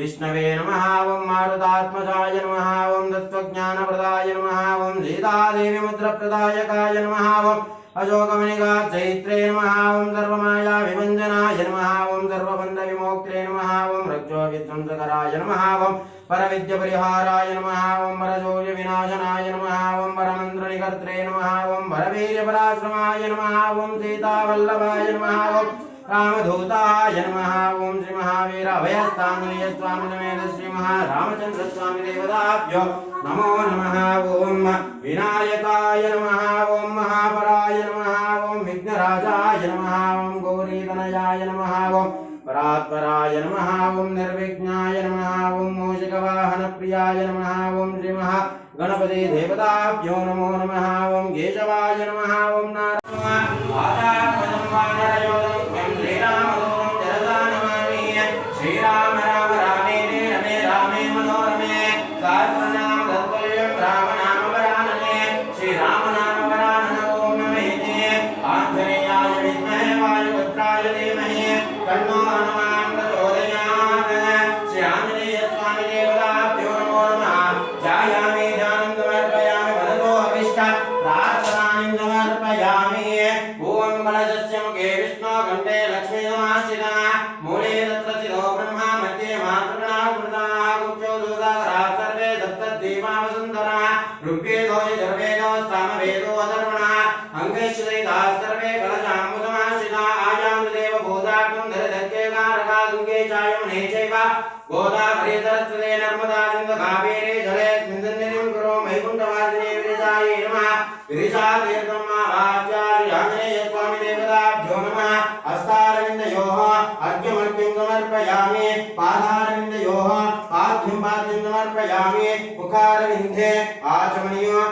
विष्णवे नमः ओं मारुतात्मजाय नमः ओं तत्त्वज्ञानप्रदाय नमः ओं सीतादेवी मुद्रप्रदायकाय नमः ओं अशोकमणिकाचैत्रे नमः ओं सर्वमाया विभञ्जनाय नमः ओं सर्वबन्धविमोक्त्रे नमः ओं रक्षोविध्वंसकराय नमः ओं परविद्यपरिहाराय नमः ओं परशौर्यविनाशनाय नमः ओं परमन्त्रनिकर्त्रे नमः ओं परवीर्यपराश्रमाय नमः ओं सीतावल्लभाय नमः ओं रामधूताय नमः ओं श्री महावीर अभयस्थानीय स्वामी समेत श्री महारामचंद्र स्वामी देवताभ्यो नमो नमः ओं विनायकाय नमः ओं महापराय नमः ओं विघ्नराजाय नमः ओं गौरीतनयाय नमः ओं परात्पराय नमः ओं निर्विघ्नाय नमः ओं मूषिकवाहनप्रियाय नमः ओं श्री महागणपति देवताभ्यो नमो नमः ओं केशवाय नमः ओं श्रीराम राम रामेति रमे रामे मनोरमे सहस्रनाम तत्तुल्यं रामनाम वरानने श्रीराम नाम वरानने ओं नमः आंजनेयाय विद्महे वायुपुत्राय धीमहि तन्नो हनुमान् प्रचोदयात् श्री आंजनेय स्वामी देवताभ्यो नमो नमः ध्यायामि ध्यानं समर्पयामि वदतो अभीष्ट प्रार्थनां समर्पयामि ओं कलशस्य मुखे विष्णु कंठे लक्ष्मी समाश्रिता मूले तत्र शिरो ब्रह्मा मध्ये मातृगणा गुप्तो दुर्गाधरा सर्वे सप्तद्वीपावसुन्धरा ऋग्वेदो यजुर्वेदो सामवेदो अथर्वणः अङ्गैश्वरिताः सर्वे कलशाम्बुसमाश्रिता आयान्तदेव भूतात्मं धरधर्केकारका गङ्गे चायमुने चैव गोदावरी सरस्वती नर्मदा सिन्धु कावेरी जलेऽस्मिन् कुरु वैकुण्ठवासिने विरजायै नमः विरजातीर्थं महाभाग्याय आञ्जनेय स्वामी देवताभ्यो नमः हस्तारविन्दयोः अर्घ्यमर्घ्यं समर्पयामि पादारविन्दयोः पाद्यं पाद्यं समर्पयामि मुखारविन्दे आचमनीयं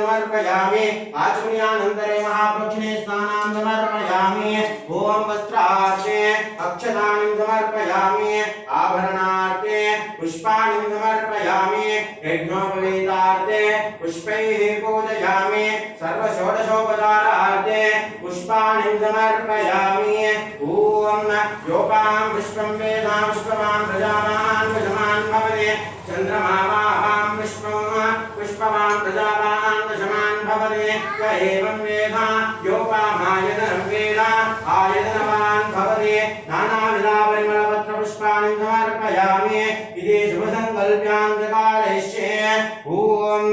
समर्पयामि आचमनीयानन्तरे महाप्रक्षिणे स्नानां समर्पयामि ओं वस्त्रार्थे अक्षतानि समर्पयामि आभरणार्थे पुष्पाणि समर्पयामि यज्ञोपवीतार्थे पुष्पैः पूजयामि सर्वषोडशोपचारार्थे पुष्पाणि समर्पयामि ओं योपां पुष्पं वेदां पुष्पवान् प्रजावान् वशमान् भवति चन्द्रमावाहां पुष्पवान् प्रजावान् वशमान् भवति स एवं वेद योपामायतनं वेद आयतनवान् भवति नानाविधपरिमलपत्रपुष्पाणि समर्पयामि इति शुभसङ्कल्प्यां चकारयिष्ये ओं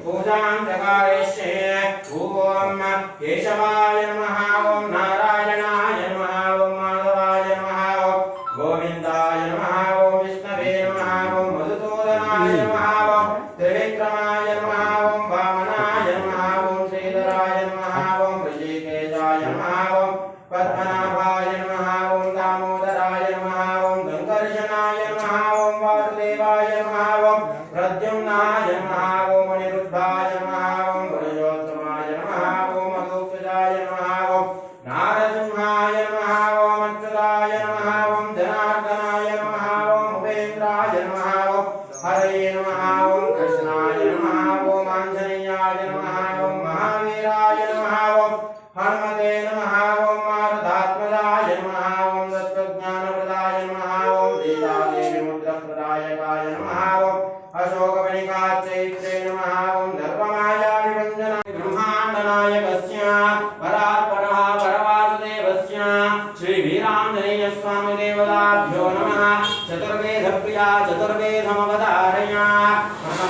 पूजां चकारयिष्ये ओं केशवाय नमः ओं नारायणाय नमः ओं माधवाय नमः ओं गोविन्दाय नमः ओं विष्णवे नमः ओं मधुसूदनाय नमः ओं त्रिविक्रमाय नमः ओं वामनाय नमः ओं श्रीधराय नमः ओं ऋषिकेशाय नमः ओं पद्मनाभाय नमः ओं दामोदराय नमः ओं संकर्षणाय नमः ओं वासुदेवाय नमः ओं प्रद्युम्नाय नमः ओं अनिरुद्धाय नमः ओं पुरुषोत्तमाय नमः ओं मधुसूदनाय नमः ओं नारसिंहाय नमः ओं अच्युताय नमः ओं जनार्दनाय नमः ओं उपेन्द्राय नमः ओं हरये नमः ओं कृष्णाय नमः ओं आञ्जनेयाय नमः ओं महावीराय नमः ओं हनुमते नमः ओं मारुतात्मजाय नमः ओं तत्त्वज्ञानप्रदाय नमः ओं सीतादेवी मुद्रप्रदायकाय नमः ओं अशोकमणिकाचैत्रे नमः ओं धर्ममाया विभञ्जनाय ब्रह्माण्डनायकस्य परात्परः परवासुदेवस्य श्रीवीराञ्जनेय स्वामी देवताभ्यो नमः चतुर्वेदप्रिया चतुर्वेदमवतारय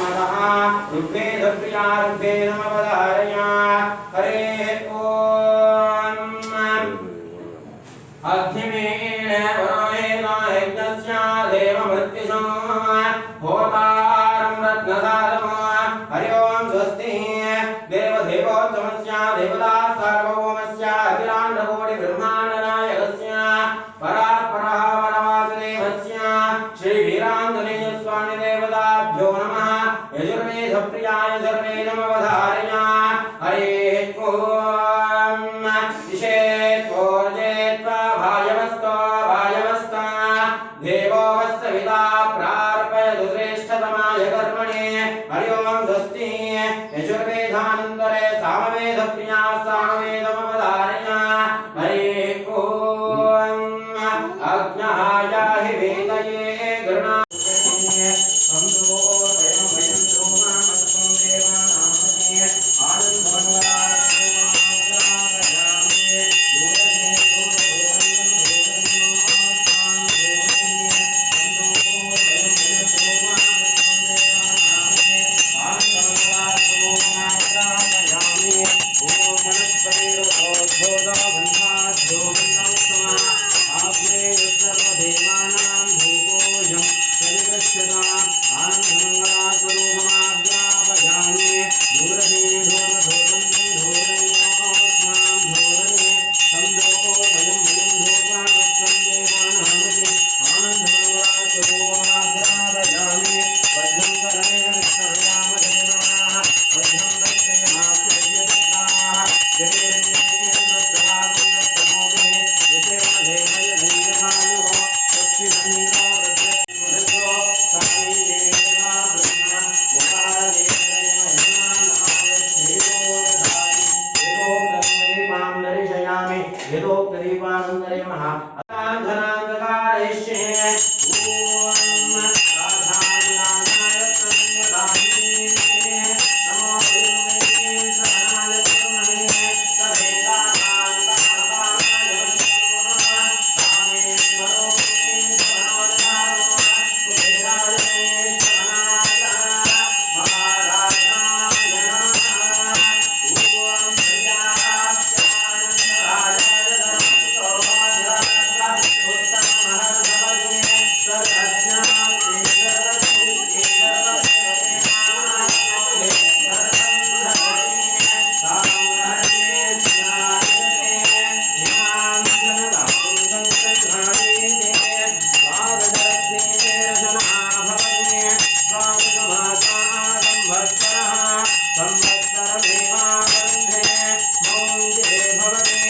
नमः ऋग्वेदप्रिया ऋग्वेदमवधारय हरे ॐ अग्निमेन वरुणेन यज्ञस्य देवमृत्युषो होतारं रत्नदातमो हरि ओं स्वस्ति देवदेवोत्तमस्य देवता सार्वभौमस्य अखिलाण्डकोटिब्रह्माण्डनायकस्य परात्परः परवासुदेवस्य श्रीवीराञ्जनेय स्वामी देवताभ्यो नमः यजुर्वेदप्रियाय सर्वेदमवधारय हरे ॐ देवोऽवस्तविता प्रार्पयतु श्रेष्ठतमाय कर्मणे हरि ओं स्वस्ति यजुर्वेदानन्तरे सामवेदप्रिया सामवेदमवधारय हरि ॐ अज्ञायाहि वेदये गृणा यदोक्तदीपानन्दरे महा अलान्धनान्धकारयिष्ये ॐ राधानाय प्रसन्नदायिने नमो देवये शरणाय कुर्महे तदेकान्ताय कामेश्वरो मे शरणोदधारो कुबेराय मे शरणाय महाराजाय नमः ॐ प्रियात्यानन्दराय संवत्सरमेवावरुन्धे मौञ्जे भवते